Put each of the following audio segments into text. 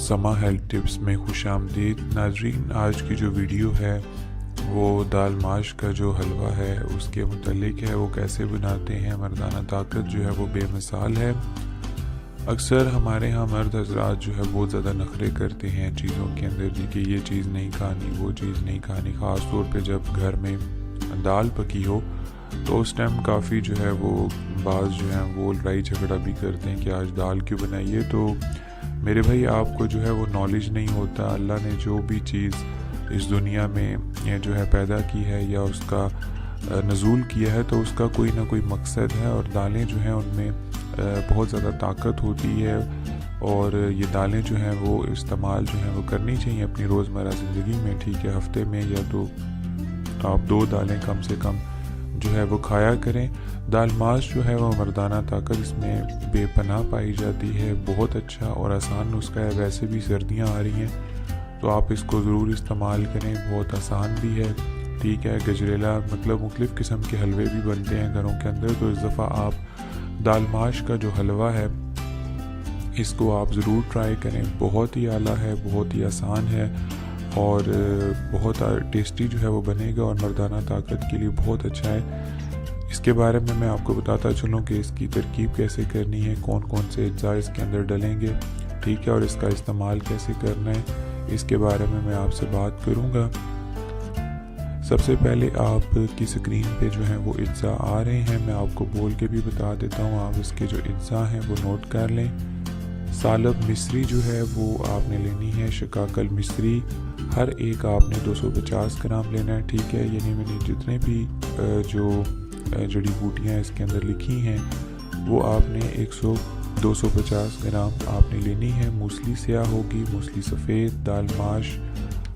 समा health tips में खुशामदीद नाजरीन। आज की जो वीडियो है वो दाल माश का जो हलवा है उसके मुतल्लिक है। वो कैसे बनाते हैं, मर्दाना ताकत जो है वो बेमिसाल है। अक्सर हमारे यहाँ मर्द हजरात जो है बहुत ज़्यादा नखरे करते हैं चीज़ों के अंदर जी कि ये चीज़ नहीं खानी, वो चीज़ नहीं खानी। ख़ास तौर पे जब घर में दाल पकी हो तो उस टाइम काफ़ी जो है वो बाज़ जो है वो लड़ाई झगड़ा भी करते हैं कि आज दाल क्यों बनाई है। तो मेरे भाई, आपको जो है वो नॉलेज नहीं होता। अल्लाह ने जो भी चीज़ इस दुनिया में ये जो है पैदा की है या उसका नज़ूल किया है तो उसका कोई ना कोई मकसद है। और दालें जो हैं उनमें बहुत ज़्यादा ताकत होती है और ये दालें जो हैं वो इस्तेमाल जो है वो करनी चाहिए अपनी रोज़मर्रा ज़िंदगी में। ठीक है, हफ्ते में या तो आप 2 दालें कम से कम जो है वो खाया करें। दाल माश जो है वो मर्दाना ताकत इसमें बेपनाह पाई जाती है। बहुत अच्छा और आसान नुस्खा है। वैसे भी सर्दियां आ रही हैं तो आप इसको ज़रूर इस्तेमाल करें। बहुत आसान भी है। ठीक है, गजरेला मतलब मुख्तलिफ़ किस्म के हलवे भी बनते हैं घरों के अंदर। तो इस दफ़ा आप दाल माश का जो हलवा है इसको आप ज़रूर ट्राई करें। बहुत ही आला है, बहुत ही आसान है और बहुत टेस्टी जो है वो बनेगा और मर्दाना ताकत के लिए बहुत अच्छा है। इसके बारे में मैं आपको बताता चलूँ कि इसकी तरकीब कैसे करनी है, कौन कौन से अज्जा इसके अंदर डलेंगे, ठीक है, और इसका इस्तेमाल कैसे करना है, इसके बारे में मैं आपसे बात करूँगा। सबसे पहले आपकी स्क्रीन पे जो है वो अज्जा आ रहे हैं, मैं आपको बोल के भी बता देता हूँ। आप इसके जो अज्जा हैं वो नोट कर लें। सालब मिस्री जो है वो आपने लेनी है। शिकाकल मिस्री हर एक आपने 250 ग्राम लेना है। ठीक है, यानी मैंने जितने भी जो जड़ी बूटियाँ इसके अंदर लिखी हैं वो आपने 250 ग्राम आपने लेनी है। मूसली स्याह होगी, मूसली सफ़ेद, दाल माश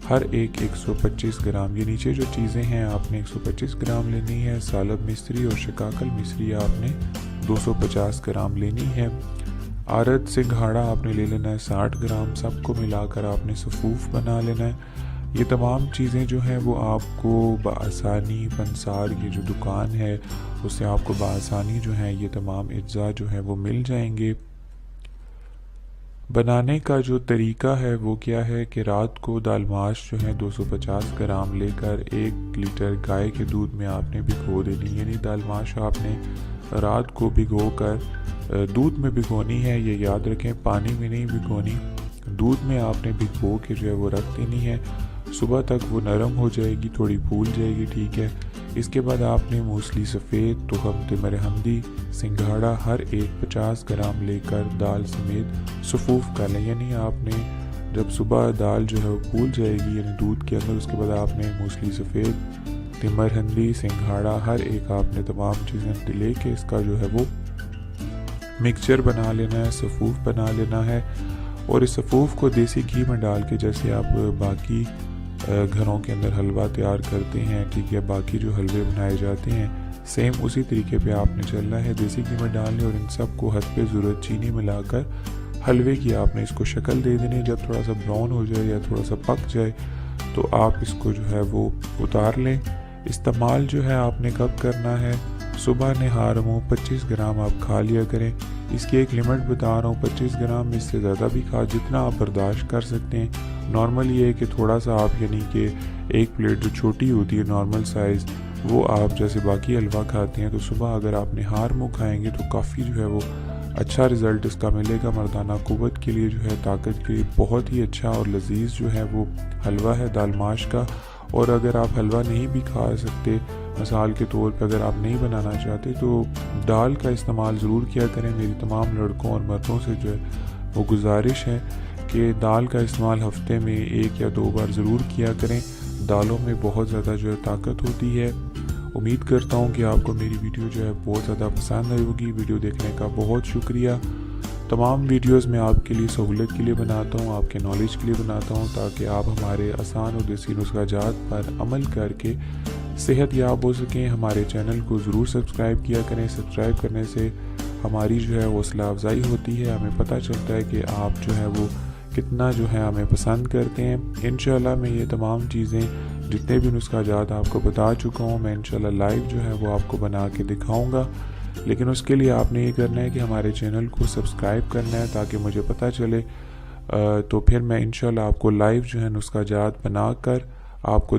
हर एक 125 ग्राम। ये नीचे जो चीज़ें हैं आपने 125 ग्राम लेनी है। सालब मिस्री और शिकाकल मिस्री आपने 250 ग्राम लेनी है। आरद सिंघाड़ा आपने ले लेना है 60 ग्राम। सबको मिलाकर आपने सफ़ूफ बना लेना है। ये तमाम चीज़ें जो हैं वो आपको बआसानी पंसार की जो दुकान है उससे आपको बआसानी जो है ये तमाम अज्जा जो है वो मिल जाएंगे। बनाने का जो तरीका है वो क्या है कि रात को दाल माश जो है 250 ग्राम लेकर 1 लीटर गाय के दूध में आपने भिगो देनी। यानी दाल माश आपने रात को भिगो कर दूध में भिगोनी है, ये याद रखें, पानी में नहीं भिगोनी। दूध में आपने भिगो के जो है वो रख देनी है। सुबह तक वो नरम हो जाएगी, थोड़ी फूल जाएगी। ठीक है, इसके बाद आपने मूसली सफ़ेद, तुहम, तिमर हमदी, सिंघाड़ा हर एक 50 ग्राम लेकर दाल समेत सफ़ूफ कर लें। यानी आपने जब सुबह दाल जो है वो फूल जाएगी यानी दूध के अंदर, उसके बाद आपने मूसली सफ़ेद, तिमर हंदी, सिंघाड़ा हर एक आपने तमाम चीज़ें ले के इसका जो है वो मिक्सचर बना लेना है, सफ़ूफ बना लेना है। और इस सफ़ूफ को देसी घी में डाल के, जैसे आप बाकी घरों के अंदर हलवा तैयार करते हैं, ठीक है, बाकी जो हलवे बनाए जाते हैं सेम उसी तरीके पे आपने चलना है। देसी घी में डालने और इन सब को हद पे ज़रूरत चीनी मिलाकर हलवे की आपने इसको शक्ल दे देनी। जब थोड़ा सा ब्राउन हो जाए या थोड़ा सा पक जाए तो आप इसको जो है वो उतार लें। इस्तेमाल जो है आपने कब करना है, सुबह नहार मुँह 25 ग्राम आप खा लिया करें। इसकी एक लिमिट बता रहा हूँ, 25 ग्राम, इससे ज़्यादा भी खा जितना आप बर्दाश्त कर सकते हैं। नॉर्मल ये है कि थोड़ा सा आप यानी कि एक प्लेट जो छोटी होती है नॉर्मल साइज़ वो आप जैसे बाकी हलवा खाते हैं तो सुबह अगर आप नहार मुँह खाएंगे तो काफ़ी जो है वो अच्छा रिज़ल्ट इसका मिलेगा। मर्दाना क़ुव्वत के लिए जो है, ताकत के लिए बहुत ही अच्छा और लजीज जो है वो हलवा है दाल माश का। और अगर आप हलवा नहीं भी खा सकते, मिसाल के तौर पर अगर आप नहीं बनाना चाहते तो दाल का इस्तेमाल ज़रूर किया करें। मेरी तमाम लड़कों और मर्दों से जो है वो गुजारिश है कि दाल का इस्तेमाल हफ्ते में 1 या 2 बार ज़रूर किया करें। दालों में बहुत ज़्यादा जो है ताकत होती है। उम्मीद करता हूँ कि आपको मेरी वीडियो जो है बहुत ज़्यादा पसंद आई होगी। वीडियो देखने का बहुत शुक्रिया। तमाम वीडियोस मैं आपके लिए सहूलत के लिए बनाता हूँ, आपके नॉलेज के लिए बनाता हूँ, ताकि आप हमारे आसान और देसी नुस्खाजात पर अमल करके सेहत याब हो सकें। हमारे चैनल को ज़रूर सब्सक्राइब किया करें। सब्सक्राइब करने से हमारी जो है हौसला अफजाई होती है, हमें पता चलता है कि आप जो है वो कितना जो है हमें पसंद करते हैं। इंशाल्लाह मैं ये तमाम चीज़ें जितने भी नुस्खाजात आपको बता चुका हूँ मैं इंशाल्लाह लाइव जो है वो आपको बना के दिखाऊँगा। लेकिन उसके लिए आपने ये करना है कि हमारे चैनल को सब्सक्राइब करना है ताकि मुझे पता चले तो फिर मैं इंशाल्लाह आपको लाइव जो है नुस्खा जात बनाकर आपको